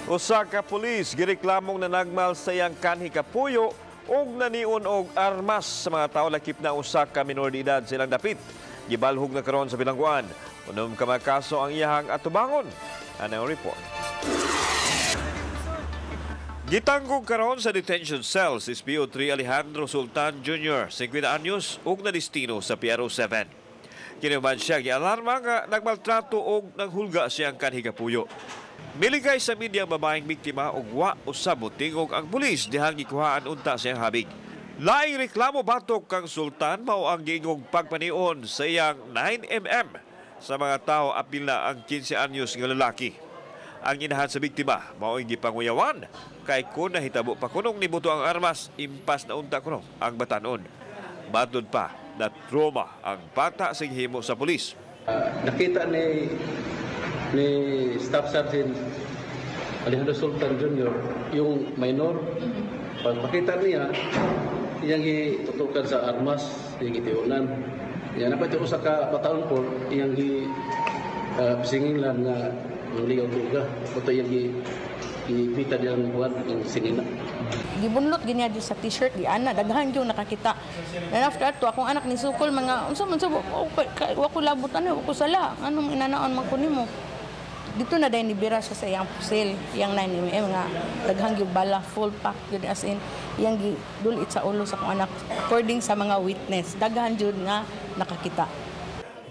Usa ka pulis gireklamong nanagmal sa iyang kanhi kapuyo og naniun og armas sa mga tao lakip na usa ka minor de edad silang dapit. Gibalhog na karon sa bilangguan. Unom ka mga kaso ang iyahang atubangon. Ano ang report? Gitanggong karon sa detention cell si SPO3 Alejandro Sultan Jr., 50 anyos, ug nadistino sa PRO7. Kinuman siya gialarma nga nagmaltrato og nanghulga siyang kanhi kapuyo. Miligay sa media ang babaeng biktima og wa usab tingog ang pulis dihang gikuhaan unta siyang habig. Laing reklamo batok kang Sultan mao ang giingog pagpanion sa iyang 9mm sa mga tao apil na ang 15 anyos nga lalaki. Ang inahan sa biktima mao ang gipanguyawan kay kun nahitabo pa kunong nibuto ang armas impas na unta kuno ang batanon. Matod pa na trauma ang bata sa himo sa pulis. Nakita ni Staff Sergeant Alejandro Sultan Jr. yung minor. Pag makita niya, iyang itutukan sa armas, iyang itiunan. Yan, napat yung usa ka bataon po, iyang pisingin lang nga ng ligaw-luga. Ito iyang ipita niyang buwan ng sinina. Gibunlot ginya di sa t-shirt di ana daghan yung nakakita. And after to akong anak ni sukol mga unsa man subo wa ko labot ano ko sala anong inanaon man ko nimo. Dito na din nibira siya sa iyang pusil, iyang 9mm nga daghang yung bala, full pack yun as in, iyang gidulit sa ulo sa kong anak according sa mga witness, daghan yun nga nakakita.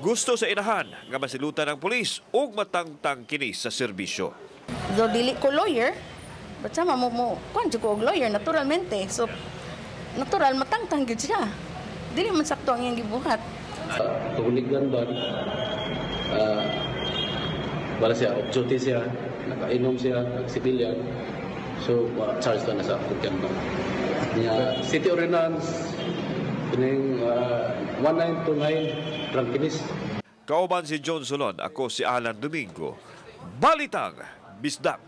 Gusto sa inahan nga masilutan ng pulis ug matangtang kini sa serbisyo. So dili ko lawyer, but sama mo kung ko og lawyer naturalmente, so natural matangtang gyud siya. Dili man sakto ang iyang gibuhat. Tuligan ba? Wala siya, off-duty siya, nakainom siya, nag-civilian. So, charge na sa African Bank. City Ordinance, 1929, Tranquilis. Kauban si John Solon, ako si Alan Domingo. Balitang Bisdak.